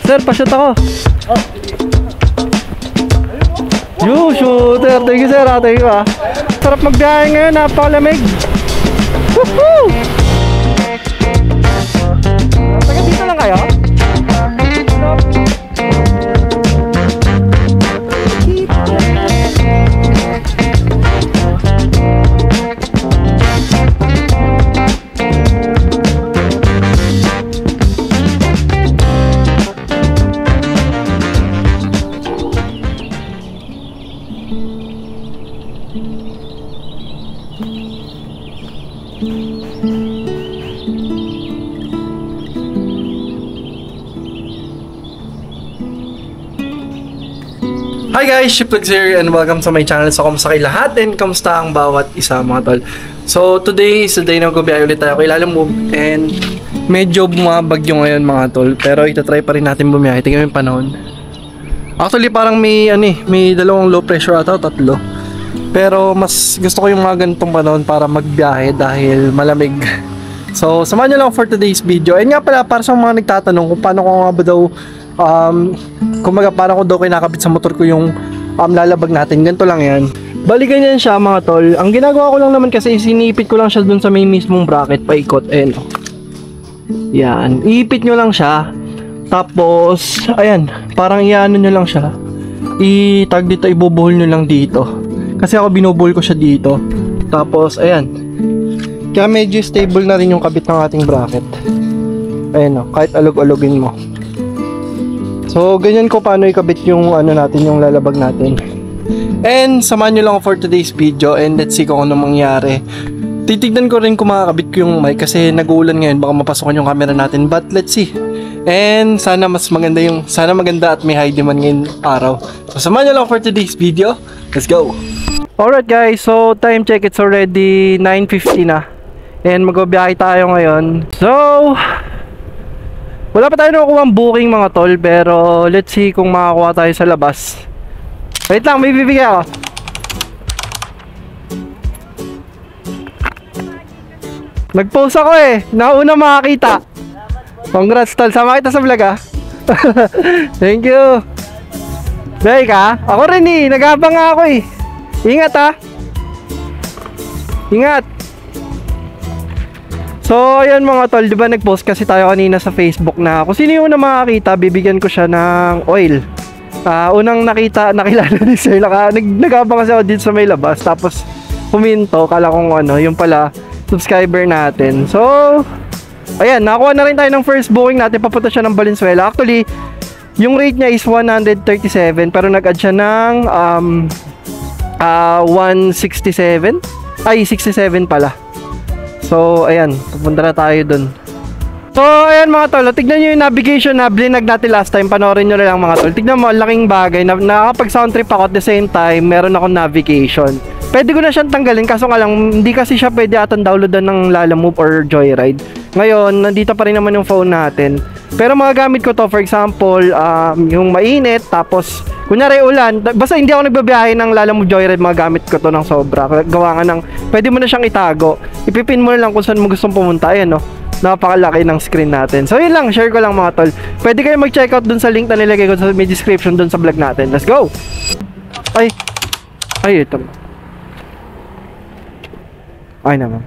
Sir, pa-shoot ako. Yo, shooter. Thank you, sir. Thank you, Sarap magbiyahe ngayon. Napakalamig. Woohoo! Taga dito lang kayo? Hi guys, Shiplex here and welcome to my channel. So, kamusta kayo lahat and kamusta ang bawat isa mga tol. So, today is the day na magbibiyahe ulit tayo kay Lalamove and medyo bumabagyo ngayon mga tol. Pero itatry pa rin natin bumiyahe. Tingnan mo yung panahon. Actually, parang may dalawang low pressure ata o tatlo. Pero mas gusto ko yung mga ganitong panahon para magbiyahe dahil malamig. So, samahan nyo lang for today's video. And nga pala, para sa mga nagtatanong kung paano ko nga ba daw kumbaga parang ko daw kinakabit sa motor ko yung lalabag natin. Ganito lang yan. Bali ganyan siya mga tol. Ang ginagawa ko lang naman kasi sinipit ko lang siya dun sa may mismong bracket paikot. Ayan. Yan. Iipit nyo lang siya. Tapos ayan. Parang iano nyo lang siya. Itag dito. Ibubuhol nyo lang dito. Kasi ako binubuhol ko siya dito. Tapos ayan. Kaya medyo stable na rin yung kabit ng ating bracket. Ayan o. Kahit alog-alogin mo. So, ganyan ko paano ikabit yung natin, yung lalabag natin. And samahan nyo lang for today's video and let's see kung ano mangyari. Titignan ko rin kung makakabit ko yung mic kasi nag-uulan ngayon, baka mapasokan yung camera natin. But let's see. And sana maganda at may high demand ngayong araw. So, samahan nyo lang for today's video. Let's go! Alright guys, so time check, it's already 9:50 na. And magbabiyahe tayo ngayon. So, wala pa tayo nakukuha booking mga tol, pero let's see kung makakuha tayo sa labas. Wait lang, may bibigay ako. Nag-post ako nauna makakita. Congrats tol, sama kita sa vlog Thank you. Bay ka? Ako rin nag-abang ako Ingat Ingat. So, ayan mga tol, di ba nag-post kasi tayo kanina sa Facebook na kung sino yung makakita, bibigyan ko siya ng oil. Unang nakilala ni Sir, nag-abang kasi ako dito sa may labas, tapos huminto, kala kong yung pala, subscriber natin. So, ayan, nakakuha na rin tayo ng first booking natin, papunta siya ng Valenzuela. Actually, yung rate niya is 137, pero nag-add siya ng 167, ay 67 pala. So, ayan, pupunta na tayo dun. So, ayan mga tol, tignan nyo yung navigation na blinag natin last time. Panoorin nyo na lang mga tol. Tignan mo, laking bagay. Nakakapag sound trip ako at the same time, meron akong navigation. Pwede ko na siyang tanggalin, kaso nga lang, hindi kasi siya pwede atang downloadan ng Lalamove or Joyride. Ngayon, nandito pa rin naman yung phone natin. Pero mga gamit ko to, for example, yung mainit, tapos kunyari ulan, basta hindi ako nagbabiyahe ng Lalamove Joyride, mga gamit ko to ng sobra. Gawa nga ng, pwede mo na siyang itago. Ipipin mo na lang kung saan mo gustong pumunta. Ayan napakalaki ng screen natin. So yun lang, share ko lang mga tol. Pwede kayo mag-check out dun sa link na nilagay ko sa may description dun sa vlog natin. Let's go! Ay, ito. Ay na ma'am.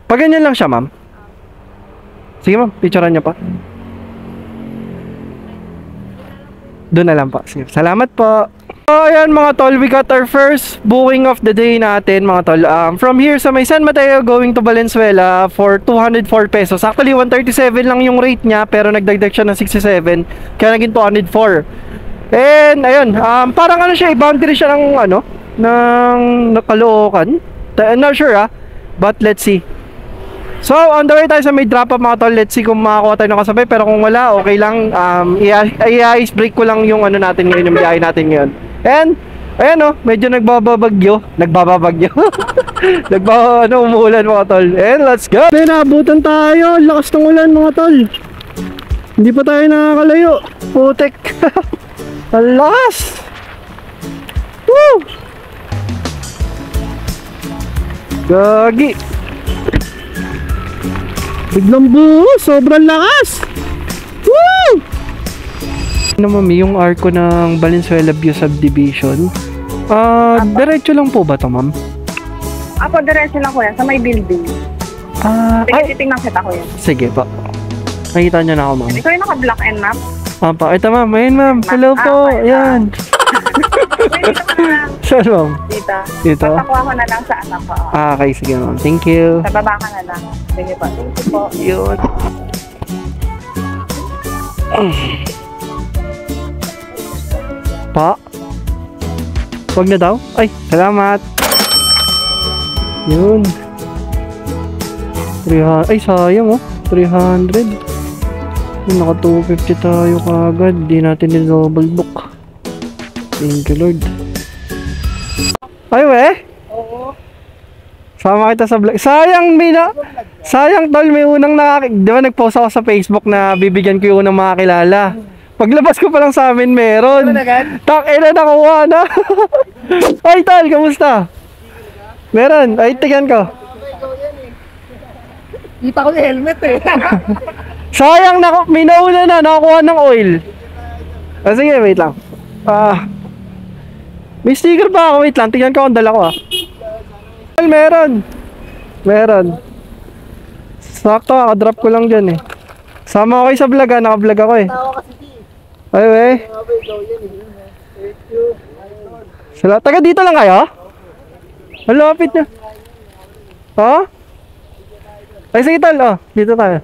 Pag ganyan lang siya ma'am. Sige ma'am, picturean niyo pa. Doon na lang po. Sige. Salamat po. So, ayan mga tol, we got our first booking of the day natin mga tol. From here sa may San Mateo going to Valenzuela for 204 pesos. Actually, 137 lang yung rate niya, pero nagdagdag siya ng 67. Kaya naging 204. And, ayun, parang siya, boundary siya ng, ng Caloocan. I'm not sure but let's see. So, on the way tayo sa may drop up mga tol. Let's see kung makakuha tayo ng kasabay. Pero kung wala, okay lang. I-ice break ko lang yung natin ngayon, yung biyahe natin ngayon. And, ayan medyo nagbabagyo. Umuulan mga tol. And let's go! Nabutan tayo. Lakas ng ulan mga tol. Hindi pa tayo nakakalayo. Putek. Alas! Woo! Gagi! Biglang buhos, sobrang lakas. Woo! Ano mami, yung arko ng Valenzuela View Subdivision. Diretso lang po ba to, ma'am? Ako, diretso lang ko yan, sa may building. Sige, titingnan kita ko yan. Sige po. Nakita niyo na ako, ma'am. Ikaw yung naka-block and map? Ito ma'am. Ayun ma'am. Hello po. Okay. Ayan. Wait, dito ka na lang. Saan ma'am? Dito. Dito? Papakuha ko na lang sa anak ko. Okay, sige ma'am. Thank you. Sa baba ka na lang. Sige po. Thank you po. Yun. Pa? Huwag na daw? Ay, salamat. Yun. 300. Ay, sayang oh. 300. Yun, naka 250 tayo kagad. Di natin ni-double book. Thank you, Lord. Ay, we? Oo. Sama kita sa vlog. Sayang tol, may unang di ba nag-post ako sa Facebook na bibigyan ko yung unang makakilala. Paglabas ko pa lang sa amin meron. Takina, nakuha na. Ay tol, kamusta? Meron, ay tigyan ko. Kita ko yung helmet eh. Sayang, may nauna na, nakakuha ng oil. Sige, wait lang. May sticker pa ako, wait lang, tignan ko ang dala ko Meron. Sakto, drop ko lang dyan eh. Sama ko kayo sa vlog naka-vlog ako eh. Ay, wey. Taga dito lang kayo? Malapit nyo. Ay, sige tol, dito tayo.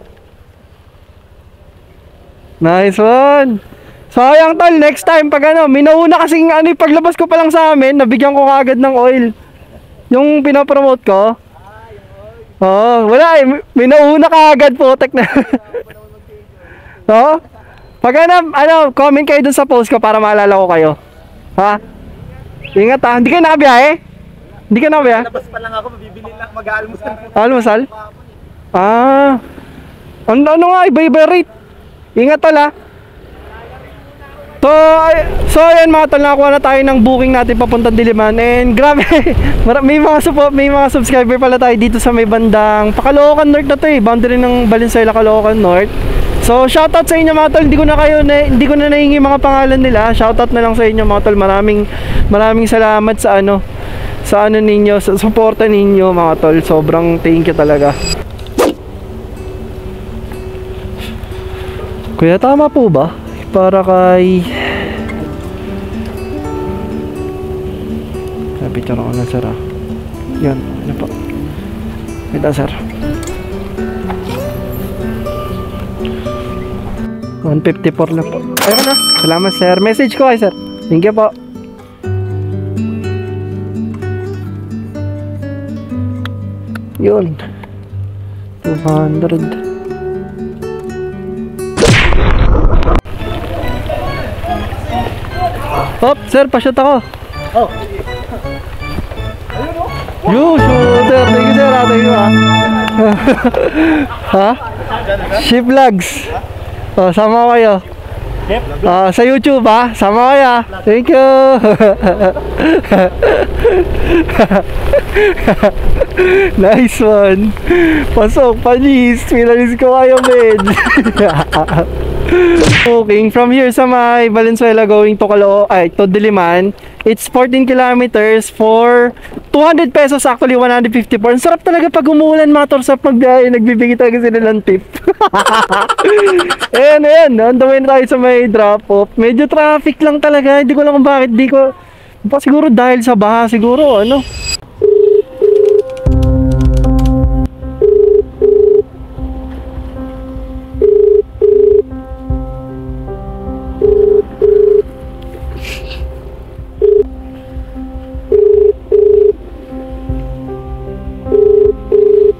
Nice one. Sayang tol, next time pag may nauna kasing paglabas ko pa lang sa amin, nabigyan ko kagad ng oil. Yung pinapromote ko. Wala eh, may nauna kagad po, tek na. Pag comment kayo dun sa post ko para maalala ko kayo. Ingat hindi kayo nakabiyahe? Hindi ka nakabiyahe? Labas pa lang ako, mabibili lang, mag-aalmusal. Almusal? Ano nga, iba-iba rate. Ingat tol So ayan mga tol, nakakuha na tayo ng booking natin papuntang Diliman. And grabe, may mga subscriber pala tayo dito sa may bandang Caloocan North na to eh. Boundary ng Valenzuela, Caloocan North. So shoutout sa inyo mga tol, hindi ko na nahingi mga pangalan nila. Shoutout na lang sa inyo mga tol. Maraming salamat sa ninyo, sa suporta ninyo mga tol. Sobrang thank you talaga. Kuya, tama po ba? Para kay... Picture ako na sir Yan, ano po. Ito sir. 154 lang po. Ayun na. Salamat sir. Message ko kay sir. Thank you po. Yun. 200. Sir, pa-shoot ako. Shooter. Thank you sir, thank you Ship vlogs. Sama ko kayo. Sa YouTube sama kayo Thank you. Nice one. Pasok, panis. Pinalis ko kayo, men. Booking from here sa may Valenzuela going to Diliman. It's 14 kilometers for 200 pesos, actually 154. Ang sarap talaga pag umuulan mga tol, sa pagbiyahe, nagbibigay talaga sila ng tip. Ayan, on the way na tayo sa may drop off. Medyo traffic lang talaga, hindi ko lang kung bakit siguro dahil sa baha, siguro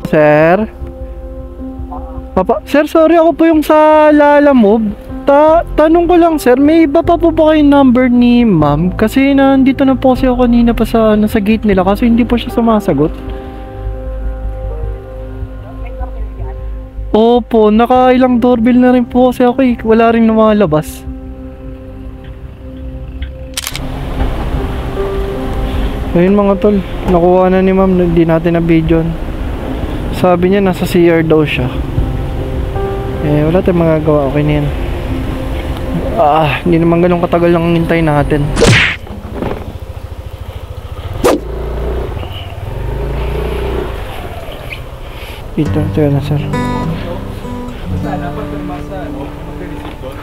Sir? Sir, sorry, ako po yung sa Lalamove. Tanong ko lang, sir, may iba pa po ba kayong number ni ma'am? Kasi nandito na po kasi ako kanina pa sa gate nila kasi hindi po siya sumasagot. Opo, nakailang doorbell na rin po kasi ako eh. Wala rin lumalabas. Ayun mga tol, nakuha na ni ma'am, hindi natin na video. Sabi niya nasa CR daw siya. Wala tayong magagawa, okay na yan. Hindi naman ganun katagal lang hintay natin. Ito na sir. Sana pagpirma sa mag-receive doon.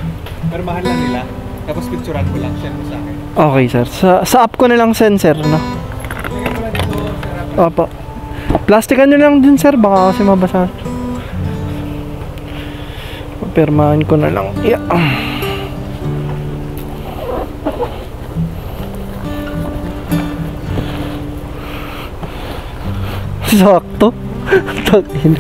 Pirmahan lang nila. Tapos picturean ko lang, share mo sa akin. Okay sir. Sa app ko na lang send sir, no? Opo. Plastikan nyo lang din sir, baka kasi mabasa. Pirmahan ko na lang. Yeah. Sakto. Takin.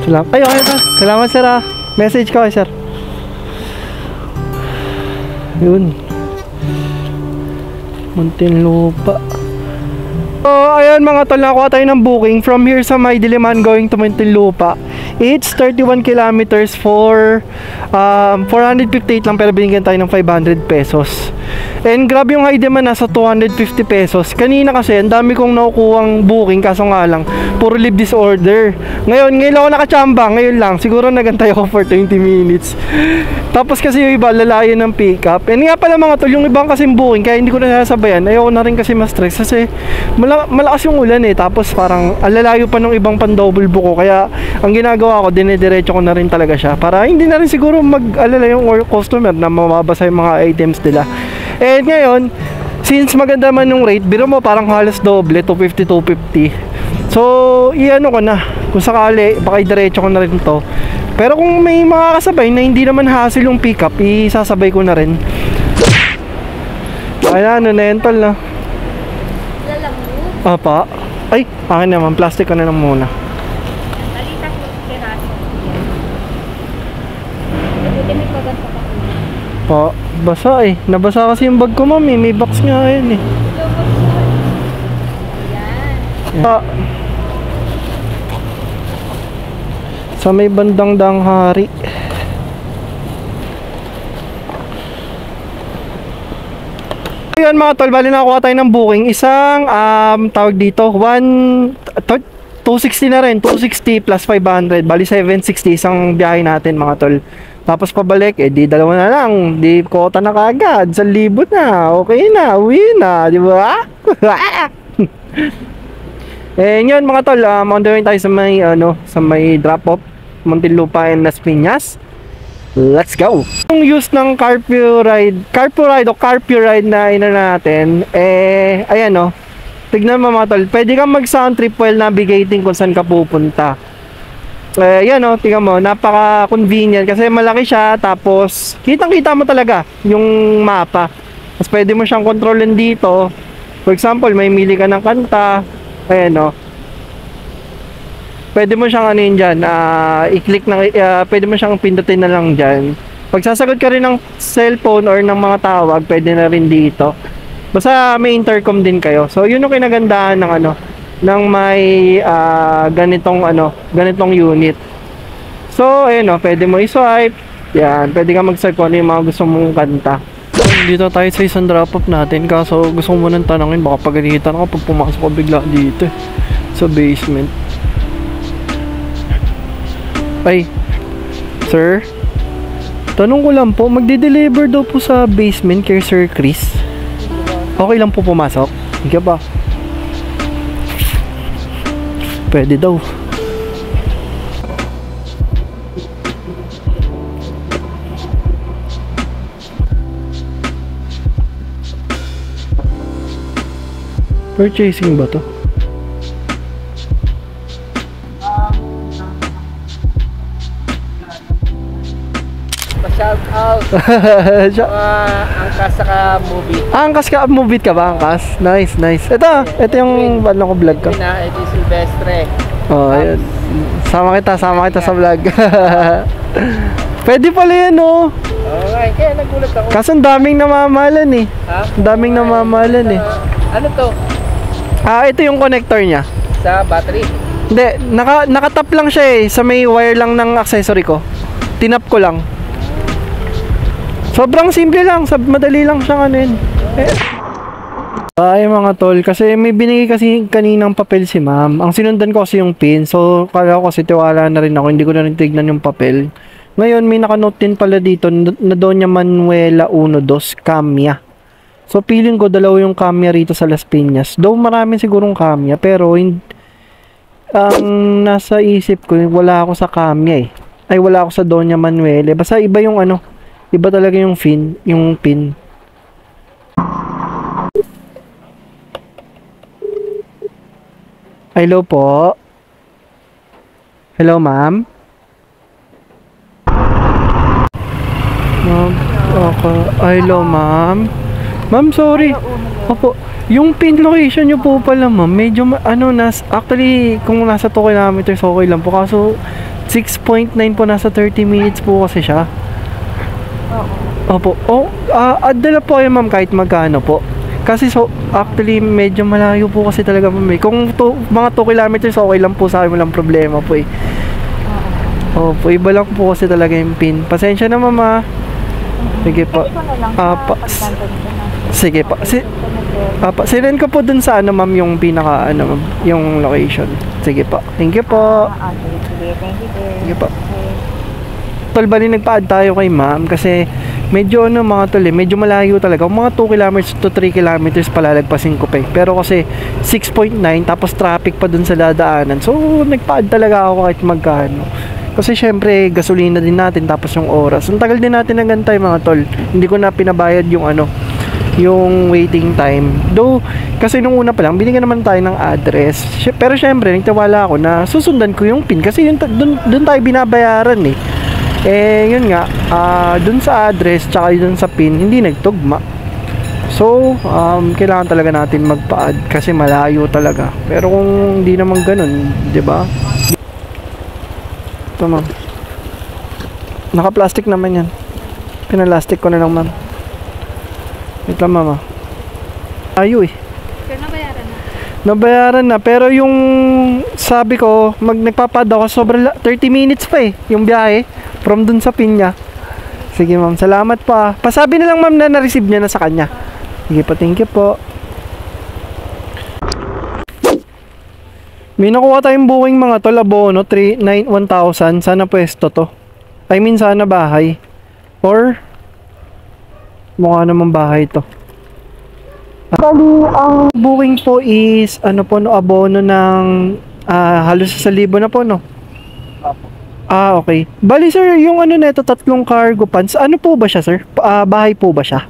Salamat. Ay, okay sir. Salamat sir ah. Message ko sir. Yun. Muntinlupa. So, ayun mga tol, nakuha tayo ng booking from here sa May Diliman going to Muntinlupa. It's 31 kilometers for 458 lang, pero binigyan tayo ng 500 pesos. And grabe yung high demand, nasa 250 pesos. Kanina kasi, ang dami kong nakukuhang booking, kaso nga lang, puro leave disorder. Ngayon ako nakachamba, ngayon lang. Siguro nagantay ako for 20 minutes. Tapos kasi yung iba, lalayo ng pick up. And nga pala mga tol, yung ibang kasing booking, kaya hindi ko na sasabayan. Ayoko na rin kasi ma-stress kasi malakas yung ulan eh. Tapos parang alalayo pa ng ibang pan-double book ko. Kaya ang ginagawa ko, dinediretso ko na rin talaga siya. Para hindi na rin siguro mag-alala yung customer na mababasa yung mga items nila. And ngayon, since maganda man yung rate, biro mo parang halos doble, 250, 250. So, iano ko na. Kung sakali, baka i-diretso ko na rin to. Pero kung may mga kasabay na hindi naman hassle yung pick up, isasabay ko na rin. Ay na, ano na yan tol na. Apa? Ay, akin naman, plastic ko na lang muna. Pa, basa eh. Nabasa kasi yung bag ko mami. May box nga yan eh. Pa, sa may bandang Danghari. Ayan mga tol, bali nakakuha tayo ng booking. Isang, tawag dito, 260 na rin. 260 plus 500. Bali 760 isang biyahe natin mga tol. Tapos pabalik, di dalawa na lang. Di kota na kagad. 1,000 na. Okay na. Uwi na. Di ba? Yun mga tol. On the way tayo sa may, sa may drop-off. Muntinlupa and Las Piñas. Let's go! Yung use ng carpio ride na ina natin, ayan tignan mo mga tol. Pwede kang mag-sound trip while navigating kung saan ka pupunta. Yan tingnan mo, napaka-convenient kasi malaki siya, tapos kitang-kita mo talaga yung mapa. Tapos pwede mo siyang kontrolin dito. For example, may mili ka ng kanta, ayan pwede mo siyang dyan, i-click na, pwede mo siyang pindutin na lang dyan. Pag sasagot ka rin ng cellphone or ng mga tawag, pwede na rin dito. Basta may intercom din kayo. So yun yung kinagandahan ng ng may ganitong unit. So ayun pwede mo i-swipe. Yan, pwede ka mag-swipe kung ano yung mga gusto mong kanta. Dito tayo sa isang drop-off natin, kaso gusto mo nang tanongin, baka pagalitan ako pag pumasok ko bigla dito sa basement. Ay, sir, tanong ko lang po, magde-deliver daw po sa basement kay Sir Chris. Okay lang po pumasok? Hindi ba? Pwede daw. Purchasing ba to? Shout out. Angkas saka movie. Angkas ka, movie ka ba? Angkas? Nice, nice. Ito yung ko vlog ko. Ito si Silvestre. Oh, ayun. Sama kita sa vlog. Pwede pala yan, Okay, kaya nagulat ako. Kaso ang daming namamalan eh. Ha? Ang daming namamalan eh. Ano to? Ito yung connector niya. Sa battery? Hindi, nakatap lang siya eh. Sa may wire lang ng accessory ko. Tinap ko lang. Sobrang simple lang, madali lang siyang Ay mga tol, kasi may binigay kasi kaninang papel si ma'am. Ang sinundan ko kasi yung pin. So, kala ko kasi tiwala na rin ako. Hindi ko na rin tignan yung papel. Ngayon, may nakanote din pala dito na Doña Manuela 12 Camia. So, feeling ko dalawa yung Camia rito sa Las Piñas. Though marami sigurong Camia, pero ang nasa isip ko, wala ako sa Camia eh. Ay, wala ako sa Doña Manuela. Basta iba yung ano, iba talaga yung pin. Hello po. Hello, ma'am. Ma'am, okay. Hello, ma'am. Ma'am, sorry. Opo, yung pin location nyo po pala, ma'am. Medyo, actually, kung nasa 2 kilometers, okay lang po. Kaso, 6.9 po, nasa 30 minutes po kasi siya. Opo. Add na po kayo, ma'am, kahit magkano po. Kasi actually medyo malayo po kasi talaga po. Kung mga 2 kilometers okay lang po sa akin, walang problema po eh. Opo, iba lang po kasi talaga yung pin. Pasensya na mama. Sige po. Sige po. Sinend ko po dun sa ma'am yung pinaka ma'am, yung location. Sige po. Thank you po. Sige po. Tol, bali nagpa-add tayo kay ma'am kasi medyo mga tol medyo malayo talaga. Mga 2 kilometers to 3 kilometers palalagpasin ko pa eh. Pero kasi 6.9 tapos traffic pa dun sa dadaanan. So nagpa-add talaga ako kahit magkano. Kasi syempre gasolina din natin tapos yung oras. Ang tagal din natin nagantay mga tol. Hindi ko na pinabayad yung yung waiting time. Though kasi nung una pa lang binigyan naman tayo ng address. Pero syempre nagtiwala ako na susundan ko yung pin kasi yun dun tayo binabayaran eh. Yun nga, dun sa address tsaka dun sa pin, hindi nagtugma. So, kailangan talaga natin magpa-add kasi malayo talaga. Pero kung hindi naman ganun, 'di ba? Ito, ma'am. Naka-plastic naman 'yan. Pinalastic ko na lang, ma'am. Ito, ma'am. Ayo eh. Nabayaran na, pero yung sabi ko, nagpapad ako, sobrang 30 minutes pa eh, yung biyahe, from dun sa Pinya. Sige ma'am, salamat pa. Pasabi na lang ma'am na na-receive niya na sa kanya. Sige po, thank you po. May nakuha tayong booking mga tol, abono, 1,000, sana pwesto to. I mean, sana bahay. Or, mukha naman bahay to. Bali, ang booking po is abono ng halos sa 1,000 na po, no? Okay. Bali sir, yung neto, 3 cargo pants, ano po ba siya sir? Bahay po ba siya?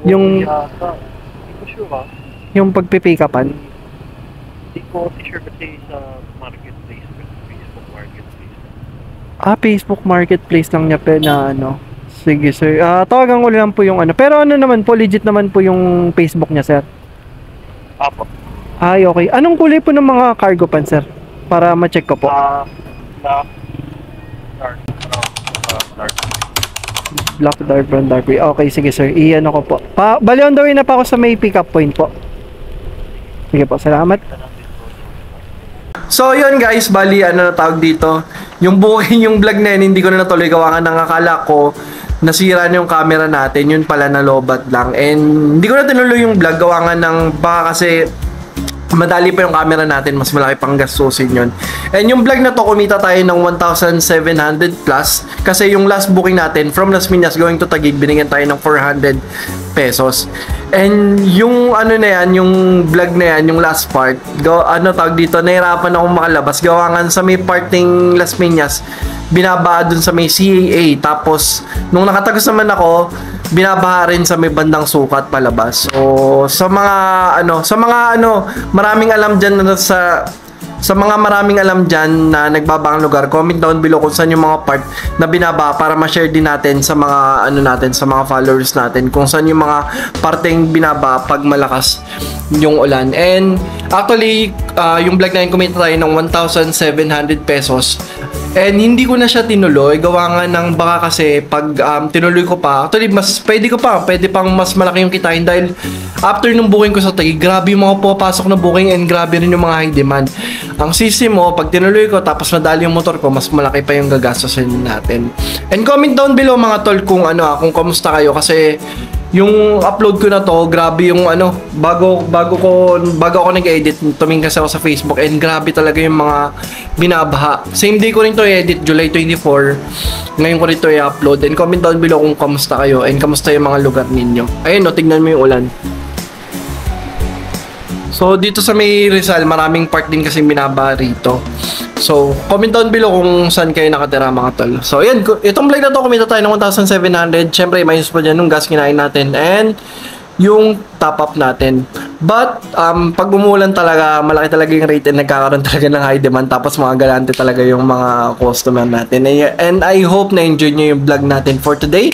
Yung yung pagpipikapan? Hindi ko sure kasi sa marketplace, Facebook marketplace. Facebook marketplace lang niya na Sige sir. Tawagan ko lang po yung Pero naman po, legit naman po yung Facebook niya, sir. Apo. Ay, okay. Anong kulay po ng mga cargo pants, sir? Para ma-check ko po. Black, dark brown, dark gray. Okay, sige sir. Ko po. Bali on the way na pa ako sa may pick up point po. Sige po, salamat. So yun guys, bali na tawag dito. Yung booking, yung vlog na yun, hindi ko na natuloy gawa nga ng akala ko nasira na yung camera natin, yun pala na lobat lang. And hindi ko na tinuloy yung vlog gawa nga ng baka kasi madali pa yung camera natin, mas malaki pang gastusin yun. And yung vlog na to, kumita tayo ng 1,700 plus kasi yung last booking natin from Las Piñas going to Taguig, binigyan tayo ng 400 pesos. And yung na yan, yung vlog na yan, yung last part, tawag dito, nahirapan akong makalabas gawa nga sa may parting Las Piñas, binaba dun sa may CAA, tapos nung nakatagos naman ako, binabaha rin sa may bandang sukat palabas. So sa mga maraming alam dyan na sa mga maraming alam dyan na nagbabang lugar, comment down below kung saan yung mga part na binaba para ma-share din natin sa mga natin, sa mga followers natin, kung saan yung mga parteng binaba pag malakas yung ulan. And actually, yung vlog na yun, kumita tayo ng 1,700 pesos. And hindi ko na siya tinuloy, gawa nga ng baka kasi pag tinuloy ko pa, actually pwede pang mas malaki yung kitain dahil after nung booking ko sa Taguig, grabe yung mga pupasok na booking and grabe rin yung mga high demand. Ang sisi mo, pag tinuloy ko tapos nadali yung motor ko, mas malaki pa yung gagastosin natin. And comment down below mga tol kung kung kamusta kayo kasi yung upload ko na to, grabe yung ano, bago ako nag-edit, tumingin kasi ako sa Facebook and grabe talaga yung mga binabaha. Same day ko rin to i-edit, July 24. Ngayon ko rin to i-upload. And comment down below kung kamusta kayo and kamusta yung mga lugar ninyo. Ayun no, tignan mo yung ulan. So dito sa may Rizal, maraming part din kasi binabaha rito. So, comment down below kung saan kayo nakatira mga tol. So, ayan, itong vlog na to, kumita tayo ng 1,700. Siyempre, minus pa dyan yung gas kinain natin and yung top up natin. But, pag umulan talaga, malaki talaga yung rate and nagkakaroon talaga ng high demand. Tapos, mga galante talaga yung mga customer natin. And I hope na-enjoy nyo yung vlog natin for today.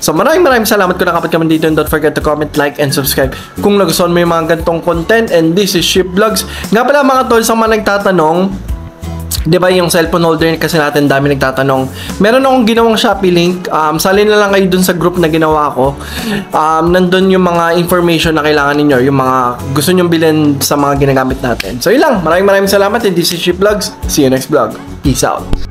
So, maraming salamat kung nakapit kami dito and don't forget to comment, like, and subscribe kung nagustuhan mo yung mga ganitong content. And this is Ship Vlogs. Nga pala mga tol, sa mga nagtatanong, di ba yung cellphone holder kasi natin, dami nagtatanong. Meron akong ginawang Shopee link. Salin na lang kayo dun sa group na ginawa ko. Nandun yung mga information na kailangan ninyo, yung mga gusto nyong bilhin sa mga ginagamit natin. So yun lang. Maraming salamat and this is Ship Vlogs. See you next vlog. Peace out.